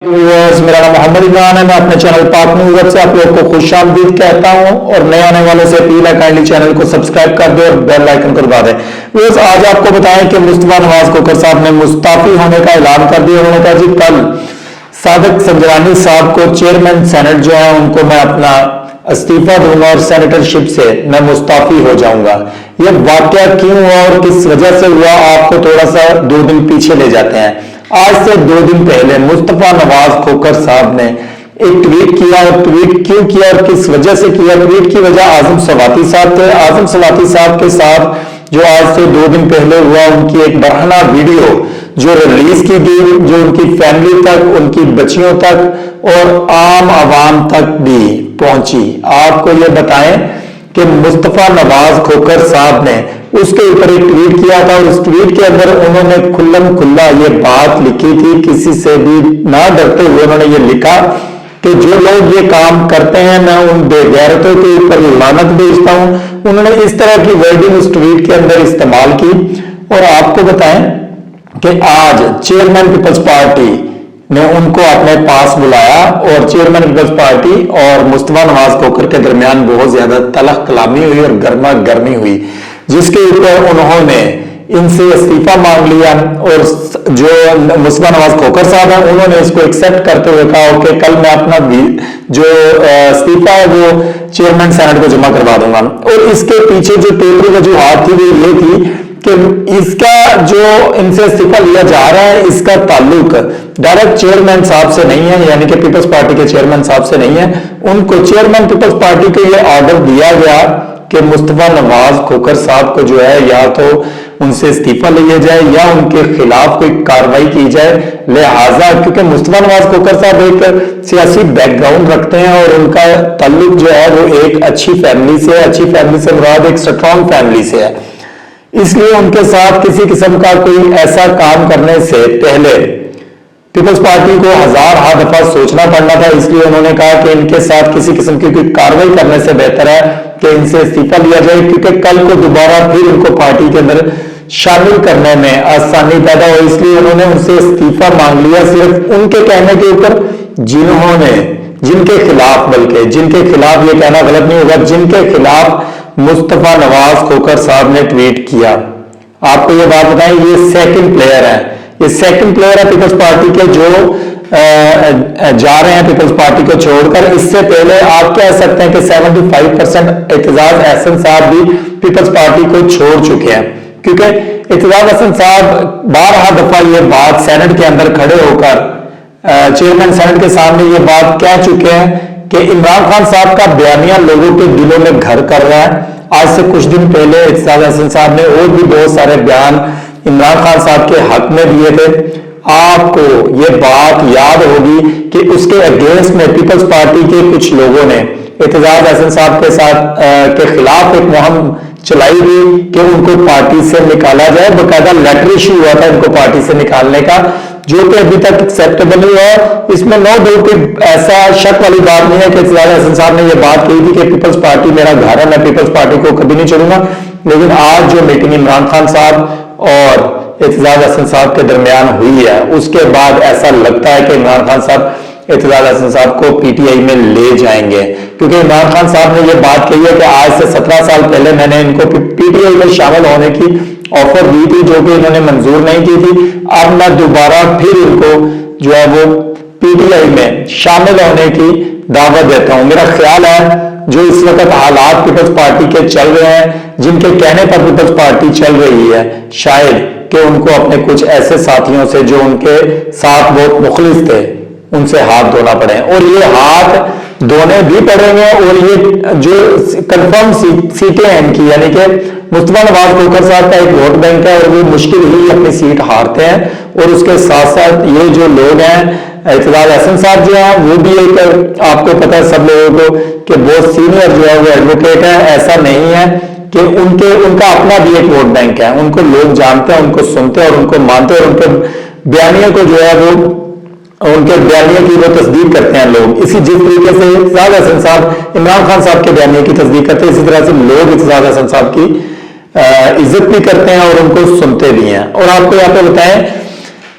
मेरा नाम मोहम्मद इमरान है। मैं अपने चैनल पाक न्यूज़ से आप लोग को खुश आमदीद कहता हूं और नए आने वाले से अपील है काइंडली चैनल को सब्सक्राइब कर दे और बेल आइकन को दबा दे। आज आपको बताएं कि मुस्तफा नवाज खोखर साहब ने मुस्ताफी होने का ऐलान कर दिया। उन्होंने कहा जी कल सादिक संजरानी साहब को चेयरमैन सेनेट जो है उनको मैं अपना इस्तीफा दूंगा और सेनेटरशिप से मैं मुस्ताफी हो जाऊंगा। यह वाकया क्यों हुआ और किस वजह से हुआ, आपको थोड़ा सा 2 दिन पीछे ले जाते हैं। आज से 2 दिन पहले मुस्तफा नवाज खोखर साहब ने एक ट्वीट किया और ट्वीट क्यों किया और किस वजह से किया। ट्वीट की वजह आजम सवाती साहब थे। आजम सवाती साहब के साथ जो आज से 2 दिन पहले हुआ, उनकी एक बरहना वीडियो जो रिलीज की गई, जो उनकी फैमिली तक, उनकी बच्चियों तक और आम आवाम तक भी पहुंची। आपको ये बताएं कि मुस्तफा नवाज खोखर साहब ने उसके ऊपर एक ट्वीट किया था और उस ट्वीट के अंदर उन्होंने खुल्लम खुल्ला ये बात लिखी थी, किसी से भी ना डरते हुए उन्होंने ये लिखा कि जो लोग ये काम करते हैं मैं उन बेगैरतों के ऊपर लानत भेजता हूं। उन्होंने इस तरह की वर्डिंग उस ट्वीट के अंदर इस्तेमाल की। और आपको बताएं कि आज चेयरमैन पीपल्स पार्टी ने उनको अपने पास बुलाया और चेयरमैन पीपल्स पार्टी और मुस्तफा नवाज खोखर के दरमियान बहुत ज्यादा तलख कलामी हुई और गर्मा गर्मी हुई, जिसके ऊपर उन्होंने इनसे इस्तीफा मांग लिया। और जो मुस्तफा नवाज खोखर साहब हैं उन्होंने इसको एक्सेप्ट करते हुए कहा कि कल मैं अपना जो इस्तीफा है वो चेयरमैन सेनेट को जमा करवा दूंगा। और इसके पीछे जो टेलरी वजूहात थी वो ये थी कि इसका जो इनसे इस्तीफा लिया जा रहा है इसका ताल्लुक डायरेक्ट चेयरमैन साहब से नहीं है, यानी कि पीपल्स पार्टी के चेयरमैन साहब से नहीं है। उनको चेयरमैन पीपल्स पार्टी को यह ऑर्डर दिया गया कि मुस्तफा नवाज खोखर साहब को जो है या तो उनसे इस्तीफा लिया जाए या उनके खिलाफ कोई कार्रवाई की जाए। लिहाजा क्योंकि मुस्तफा नवाज खोखर साहब एक सियासी बैकग्राउंड रखते हैं और उनका ताल्लुक जो है वो एक अच्छी फैमिली से है। अच्छी फैमिली से मुराद एक स्ट्रॉन्ग फैमिली से है, इसलिए उनके साथ किसी किस्म का कोई ऐसा काम करने से पहले पीपल्स पार्टी को हजार दफा सोचना पड़ना था। इसलिए उन्होंने कहा कि इनके साथ किसी किस्म की कोई कार्रवाई करने से बेहतर है कि इनसे इस्तीफा लिया जाए, क्योंकि कल को दोबारा फिर इनको पार्टी के अंदर शामिल करने में आसानी पैदा हो। इसलिए उन्होंने उनसे इस्तीफा मांग लिया सिर्फ उनके कहने के ऊपर, जिनके खिलाफ, बल्कि जिनके खिलाफ, ये कहना गलत नहीं होगा, जिनके खिलाफ मुस्तफा नवाज खोखर साहब ने ट्वीट किया। आपको ये बात बताएं, ये सेकंड प्लेयर है, ये सेकंड प्लेयर है पीपल्स पार्टी के जो जा रहे हैं पीपल्स पार्टी को छोड़कर। इससे पहले आप कह सकते हैं कि 75% एतजाज अहसन साहब भी पीपल्स पार्टी को छोड़ चुके हैं, क्योंकि एतजाज अहसन साहब 12 दफा ये बात सेनेट के अंदर खड़े होकर चेयरमैन सेनेट के सामने ये बात कह चुके हैं कि इमरान खान साहब का बयानिया लोगों के दिलों में घर कर रहा है। आज से कुछ दिन पहले एतजाज अहसन साहब ने और भी बहुत सारे बयान इमरान खान साहब के हक में दिए थे। आपको ये बात याद होगी कि उसके अगेंस्ट में पीपल्स पार्टी के कुछ लोगों ने एतजाज अहसन साहब के साथ के खिलाफ एक मुहिम चलाई थी कि उनको पार्टी से निकाला जाए। बाकायदा लेटर इशू हुआ था इनको पार्टी से निकालने का, जो कि अभी तक एक्सेप्टेबल नहीं है। इसमें नो डाउट ऐसा शक वाली बात नहीं है कि एतजाज अहसन साहब ने यह बात कही थी कि पीपल्स पार्टी मेरा घर है, मैं पीपल्स पार्टी को कभी नहीं छोड़ूंगा। लेकिन आज जो मीटिंग इमरान खान साहब और एतजाज अहसन साहब के दरमियान हुई है, उसके बाद ऐसा लगता है कि इमरान खान साहब एतजाज अहसन साहब को पीटीआई में ले जाएंगे, क्योंकि इमरान खान साहब ने यह बात कही है कि आज से 17 साल पहले मैंने इनको पीटीआई में शामिल होने की ऑफर दी थी, जो कि इन्होंने मंजूर नहीं की थी। अब मैं दोबारा फिर इनको जो है वो पीटीआई में शामिल होने की दावत देता हूं। मेरा ख्याल है जो इस वक्त हालात पीपल्स पार्टी के चल रहे हैं, जिनके कहने पर पीपल्स पार्टी चल रही है, शायद कि उनको अपने कुछ ऐसे साथियों से जो उनके साथ बहुत मुखलिस थे उनसे हाथ धोना पड़े, और ये हाथ धोने भी पड़ेंगे। और ये जो कंफर्म सीटें हैं इनकी, यानी कि मुस्तफा नवाज खोखर साहब का एक वोट बैंक है और वो मुश्किल ही अपनी सीट हारते हैं। और उसके साथ साथ ये जो लोग हैं, एतजाज अहसन साहब जो है वो भी एक, आपको पता है सब लोगों को कि बहुत सीनियर जो है वो एडवोकेट है। ऐसा नहीं है कि उनका अपना भी एक वोट बैंक है, उनको लोग जानते हैं, उनको सुनते हैं और उनको मानते हैं, और उनके बयानियों को जो है वो उनके बयानियों की वो तस्दीक करते हैं लोग। इसी जिस तरीके से एतजाज अहसन साहब इमरान खान साहब के बयानियों की तस्दीक करते हैं, इसी तरह से लोग एतजाज अहसन साहब की इज्जत भी करते हैं और उनको सुनते भी हैं। और आपको यहाँ पे बताएं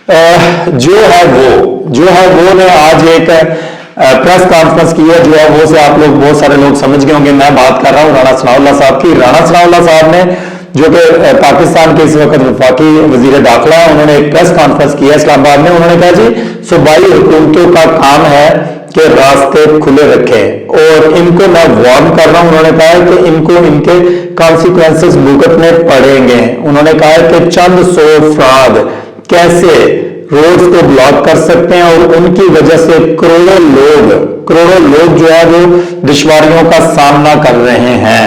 जो है वो ने आज एक प्रेस कॉन्फ्रेंस की है, जो है वो से आप लोग बहुत सारे लोग समझ गए होंगे। मैं बात कर रहा हूँ राणा सनाउल्लाह साहब की। राणा सनाउल्लाह साहब ने, जो कि पाकिस्तान के इस वक्त वफाकी वजीर दाखिला है, उन्होंने एक प्रेस कॉन्फ्रेंस की है इस्लामाबाद में। उन्होंने कहा जी सूबाई हुकूमतों का काम है कि रास्ते खुले रखें और इनको मैं वार्न कर रहा हूं। उन्होंने कहा है कि इनको इनके कॉन्सिक्वेंसेस भुगतने पड़ेंगे। उन्होंने कहा है कि चंद सौ अफराद कैसे रोड्स को ब्लॉक कर सकते हैं और उनकी वजह से करोड़ों लोग जो है वो दुश्वारियों का सामना कर रहे हैं।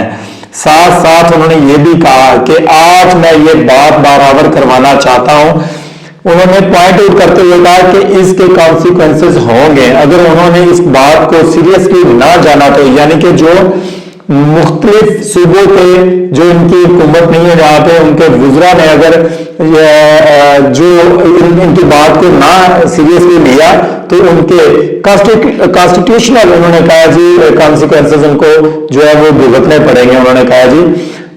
साथ साथ उन्होंने ये भी कहा कि आज मैं ये बात बराबर करवाना चाहता हूं। उन्होंने पॉइंट आउट करते हुए कहा कि इसके कॉन्सिक्वेंसेस होंगे अगर उन्होंने इस बात को सीरियसली ना जाना तो, यानी कि जो मुख्तलिफ सूबों पे जो इनकी हुकूमत नहीं है, जहां पे उनके वुज़रा ने अगर जो इनकी बात को ना सीरियसली लिया तो उनके कॉन्स्टिट्यूशनल, उन्होंने कहा जी कॉन्सिक्वेंसेस उनको जो है वो भुगतने पड़ेंगे, उन्होंने कहा जी।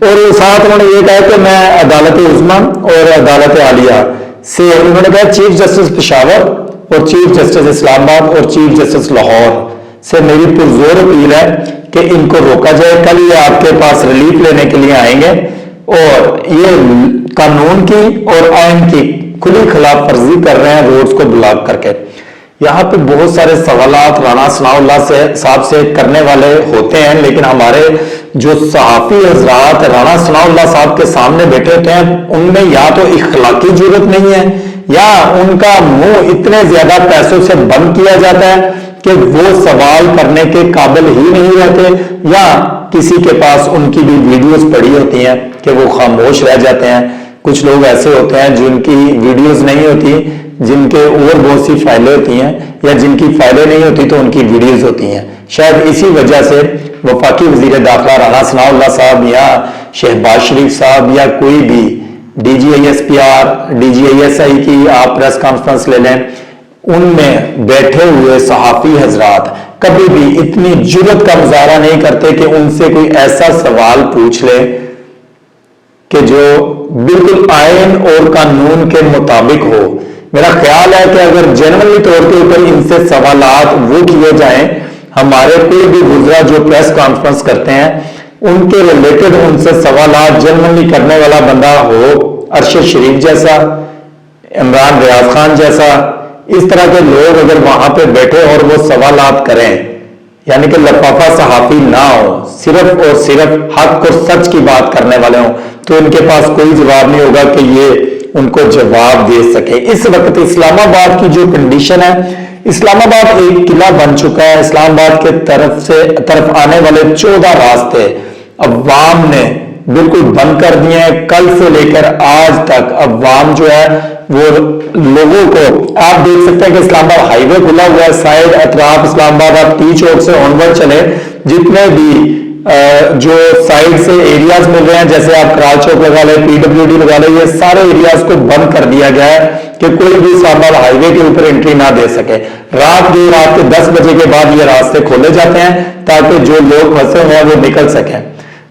और साथ उन्होंने ये कहा कि मैं अदालत उज़्मा और अदालत आलिया से, उन्होंने कहा चीफ जस्टिस पेशावर और चीफ जस्टिस इस्लामाबाद और चीफ जस्टिस लाहौर से मेरी पुरजोर अपील है कि इनको रोका जाए। कल ये आपके पास रिलीफ लेने के लिए आएंगे और ये कानून की और आइन की खुली खिलाफ वर्जी कर रहे हैं रोड्स को ब्लॉक करके। यहाँ पे बहुत सारे सवालात राणा सनाउल्लाह साहब से करने वाले होते हैं, लेकिन हमारे जो सहाफी हजरात राणा सनाउल्लाह साहब के सामने बैठे होते हैं उनमें या तो इखलाकी जरूरत नहीं है या उनका मुंह इतने ज्यादा पैसों से बंद किया जाता है कि वो सवाल करने के काबिल ही नहीं रहते, या किसी के पास उनकी भी वीडियोस पड़ी होती हैं कि वो खामोश रह जाते हैं। कुछ लोग ऐसे होते हैं जिनकी वीडियोस नहीं होती, जिनके और बहुत सी फाइलें होती हैं, या जिनकी फाइलें नहीं होती तो उनकी वीडियोस होती हैं। शायद इसी वजह से वफाकी वजीर दाखिला राणा सनाउल्लाह साहब या शहबाज शरीफ साहब या कोई भी DGISPR, DGISI की आप प्रेस कॉन्फ्रेंस ले लें, उनमें बैठे हुए सहाफी हजरात कभी भी इतनी जुर्रत का मुजाहरा नहीं करते कि उनसे कोई ऐसा सवाल पूछ ले कि जो बिल्कुल आइन और कानून के मुताबिक हो। मेरा ख्याल है कि अगर जनरली तौर के ऊपर इनसे सवालात वो किए जाएं, हमारे कोई भी गुजरा जो प्रेस कॉन्फ्रेंस करते हैं उनके रिलेटेड उनसे सवालात जनरली करने वाला बंदा हो, अरशद शरीफ जैसा, इमरान रियाज खान जैसा, इस तरह के लोग अगर वहां पे बैठे और वो सवालात करें, यानी कि लफाफा सहाफी ना हो, सिर्फ और सिर्फ हक और सच की बात करने वाले हों, तो इनके पास कोई जवाब नहीं होगा कि ये उनको जवाब दे सके। इस वक्त इस्लामाबाद की जो कंडीशन है, इस्लामाबाद एक किला बन चुका है। इस्लामाबाद के तरफ आने वाले 14 रास्ते अवाम ने बिल्कुल बंद कर दिए हैं। कल से लेकर आज तक अवाम जो है वो लोगों को, आप देख सकते हैं कि इस्लामाबाद हाईवे खुला हुआ है, साइड अतराफ इस्लामाबाद आप टी चौक से ऑनवर्ड चले, जितने भी जो साइड से एरियाज मिल रहे हैं, जैसे आप कराल चौक लगा ले, PWD लगा ले, ये सारे एरियाज को बंद कर दिया गया है कि कोई भी इस्लामाबाद हाईवे के ऊपर एंट्री ना दे सके। रात के 10 बजे के बाद ये रास्ते खोले जाते हैं ताकि जो लोग फंसे हुए हैं वो निकल सकें।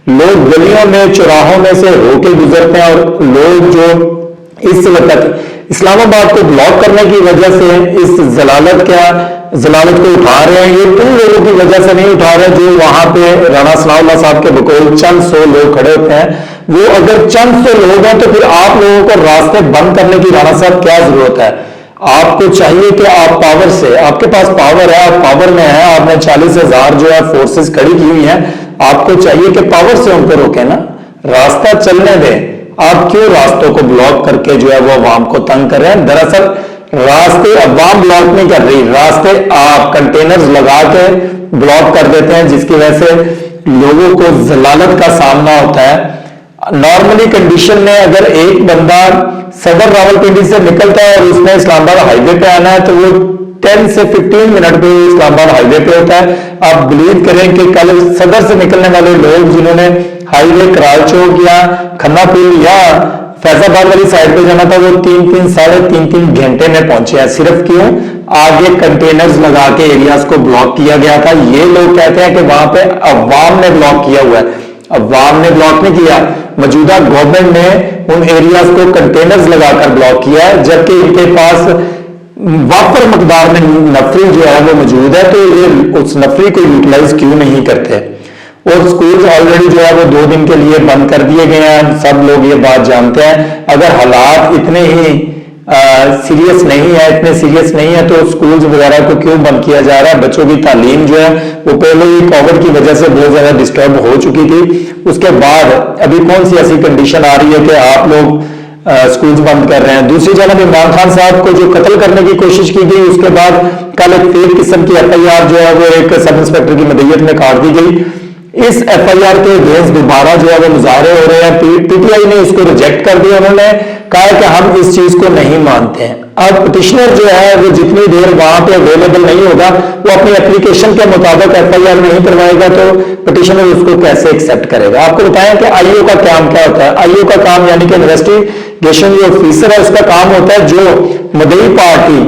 लोग गलियों में चौराहों में से होके गुजरते हैं और लोग जो इस वक्त इस्लामाबाद को ब्लॉक करने की वजह से इस जलालत को उठा रहे हैं, ये उन लोगों की वजह से नहीं उठा रहे जो वहां पे राणा सनाउल्लाह साहब के बकौल चंद सौ लोग खड़े होते हैं। वो अगर चंद सौ लोग हैं तो फिर आप लोगों को रास्ते बंद करने की राणा साहब क्या जरूरत है? आपको चाहिए कि आप पावर से, आपके पास पावर है, आप पावर में है, आपने 40,000 जो है फोर्सेस खड़ी की हुई हैं, आपको चाहिए कि पावर से उनको रोके ना, रास्ता चलने दें। आप क्यों रास्तों को ब्लॉक करके जो है वो अवाम को तंग कर रहे हैं? दरअसल रास्ते अवाम ब्लॉक नहीं कर रही, रास्ते आप कंटेनर्स लगा के ब्लॉक कर देते हैं, जिसकी वजह से लोगों को जलालत का सामना होता है। नॉर्मली कंडीशन में अगर एक बंदा सदर रावलपिंडी से निकलता है और उसने इस्लामाबाद हाईवे पे आना है तो वो 10 से 15 मिनट पे इस्लामाबाद हाईवे पे होता है। आप बिलीव करें कि कल सदर से निकलने वाले लोग जिन्होंने हाईवे कराल चौक या खन्ना पुल या फैजाबाद वाली साइड पे जाना था, वो 3-3 घंटे में पहुंचे हैं। सिर्फ क्यों? आगे कंटेनर्स लगा के एरियाज को ब्लॉक किया गया था। ये लोग कहते हैं कि वहां पे अवाम ने ब्लॉक किया हुआ है। अवाम ने ब्लॉक नहीं किया, मौजूदा गवर्नमेंट ने उन एरियाज को कंटेनर्स लगाकर ब्लॉक किया है, जबकि इनके पास वापर मकदार में नफरी जो है वो मौजूद है, तो ये उस नफरी को यूटिलाइज क्यों नहीं करते। और स्कूल ऑलरेडी जो है वो 2 दिन के लिए बंद कर दिए गए हैं, सब लोग ये बात जानते हैं। अगर हालात इतने ही सीरियस नहीं है, इतने सीरियस नहीं है, तो स्कूल्स वगैरह को क्यों बंद किया जा रहा है। बच्चों की तालीम जो है वो पहले ही कोविड की वजह से बहुत ज्यादा डिस्टर्ब हो चुकी थी, उसके बाद अभी कौन सी ऐसी कंडीशन आ रही है कि आप लोग स्कूल्स बंद कर रहे हैं। दूसरी जानब इमरान खान साहब को जो कत्ल करने की कोशिश की गई, उसके बाद कल एक फेक किस्म की FIR जो है वो एक सब इंस्पेक्टर की मदईयत में काट दी गई। इस FIR के अगेंस्ट दोबारा जो है वो मुजाहरे हो रहे हैं। PTI ने इसको रिजेक्ट कर दिया, उन्होंने कहा कि हम इस चीज को नहीं मानते हैं। अब पिटिशनर जो है वो जितनी देर वहां पे अवेलेबल नहीं होगा, वो अपनी एप्लीकेशन के मुताबिक FIR नहीं करवाएगा, तो पिटिशनर उसको कैसे एक्सेप्ट करेगा। आपको बताएं कि IO का काम क्या होता है। IO का काम यानी कि इन्वेस्टिगेशन जो ऑफिसर है उसका काम होता है, जो मुद्दई पार्टी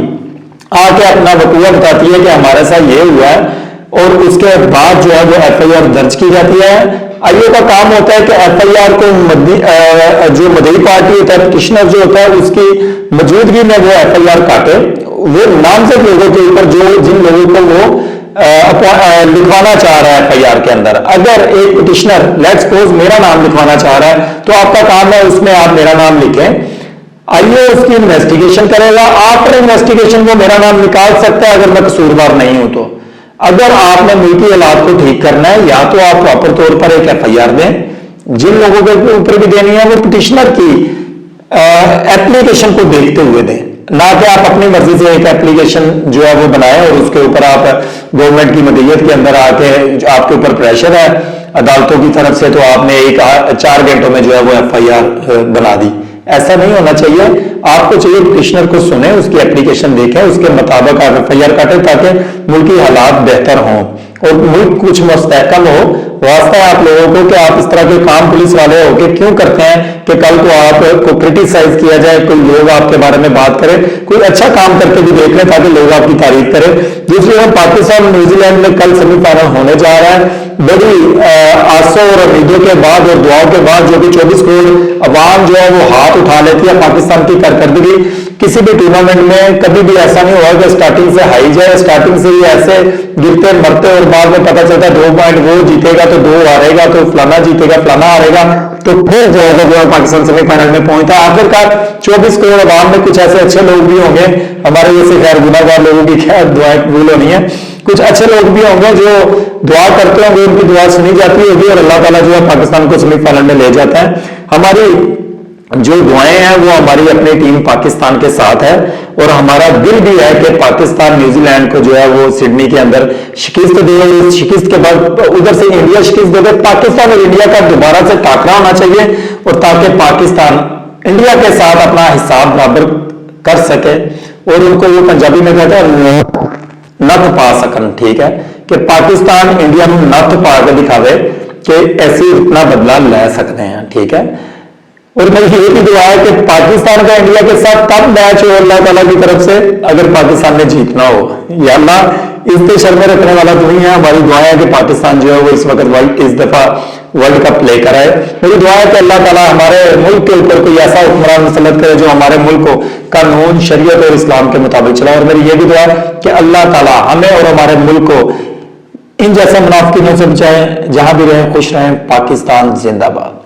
आके अपना वकूआ बताती है कि हमारे साथ ये हुआ है, और उसके बाद जो है वो FIR दर्ज की जाती है। IO का काम होता है कि FIR को जो मुद्दई पार्टी होता है, पिटिशनर जो होता है, उसकी मौजूदगी में वो FIR काटे, वो नामजद लोगों के ऊपर जो जिन लोगों को वो लिखवाना चाह रहा है FIR के अंदर। अगर एक पिटिशनर लेट्स सपोज मेरा नाम लिखवाना चाह रहा है, तो आपका काम है उसमें आप मेरा नाम लिखें, IO उसकी इन्वेस्टिगेशन करेगा, आफ्टर इन्वेस्टिगेशन वो मेरा नाम निकाल सकता है अगर मैं कसूरवार नहीं हूं तो। अगर आपने मुल्की हालात को ठीक करना है, या तो आप प्रॉपर तौर पर एक FIR दें, जिन लोगों के ऊपर भी देनी है वो पिटिशनर की एप्लीकेशन को देखते हुए दें, ना कि आप अपनी मर्जी से एक एप्लीकेशन जो है वो बनाएं और उसके ऊपर आप गवर्नमेंट की मदईयत के अंदर आके आपके ऊपर प्रेशर है अदालतों की तरफ से, तो आपने 4 घंटों में जो है वो FIR बना दी। ऐसा नहीं होना चाहिए। आपको चाहिए पिटिशनर को सुने, उसकी एप्लीकेशन देखें, उसके मुताबिक आप FIR काटें, ताकि मुल्की हालात बेहतर हों और मुल्क कुछ मुस्तहकम हो। वास्ता है आप लोगों को कि आप इस तरह के काम पुलिस वाले होके क्यों करते हैं कि कल को आपको क्रिटिसाइज किया जाए, कोई लोग आपके बारे में बात करें, कोई अच्छा काम करके भी देख लें ताकि लोग आपकी तारीफ करें। दूसरी ओर पाकिस्तान न्यूजीलैंड में कल सेमीफाइनल होने जा रहा है, बड़ी आसों और उम्मीदों के बाद और दुआओं के बाद, जो कि 24 करोड़ अवाम जो है वो हाथ उठा लेती है पाकिस्तान की कारकर्दगी। किसी भी टूर्नामेंट में कभी भी ऐसा नहीं हुआ कि स्टार्टिंग से हाई जाए, स्टार्टिंग से ही ऐसे गिरते मरते और बाद में पता चलता है 2 पॉइंट वो जीतेगा तो 2 हारेगा, तो फलाना जीतेगा फलाना हारेगा, तो फिर जो है पाकिस्तान सेमीफाइनल में पहुंचता है। आखिरकार 24 करोड़ अवाम में कुछ ऐसे अच्छे लोग भी होंगे, हमारे जैसे खैर गुनाहगार लोगों की खैर दुआएं कबूल होनी है, कुछ अच्छे लोग भी होंगे जो दुआ करते होंगे, उनकी दुआ सुनी जाती होगी और अल्लाह ताला जो है पाकिस्तान को सेमीफाइनल में ले जाता है। हमारी जो दुआएं हैं वो हमारी अपनी टीम पाकिस्तान के साथ है, और हमारा दिल भी है कि पाकिस्तान न्यूजीलैंड को जो है वो सिडनी के अंदर शिकस्त दे। इस शिकस्त के बाद उधर से इंडिया शिकस्त देगा, पाकिस्तान और इंडिया का दोबारा से टाकरा होना चाहिए, और ताकि पाकिस्तान इंडिया के साथ अपना हिसाब बराबर कर सके और उनको वो पंजाबी में कहते हैं नथ पा सकन। ठीक है कि पाकिस्तान इंडिया में नथ पा के दिखावे कि ऐसे इतना बदला ले सकते हैं। ठीक है, और मेरी ये भी दुआ है कि पाकिस्तान का इंडिया के साथ तब मैच हो अल्लाह ताला की तरफ से अगर पाकिस्तान ने जीतना हो। या अल्लाह इस पे शर्म रखने वाला तो नहीं है। हमारी दुआ है कि पाकिस्तान जो है वो इस वक्त इस दफा वर्ल्ड कप प्ले कराए। मेरी दुआ है कि अल्लाह ताला हमारे मुल्क के ऊपर कोई ऐसा हुक्मरान मुसल्लत करे जो हमारे मुल्क को कानून, शरीयत और इस्लाम के मुताबिक चलाए। और मेरी ये भी दुआ है कि अल्लाह ताला हमें और हमारे मुल्क को इन जैसे मुनाफिकीनों से बचाए, जहां भी रहें खुश रहें। पाकिस्तान जिंदाबाद।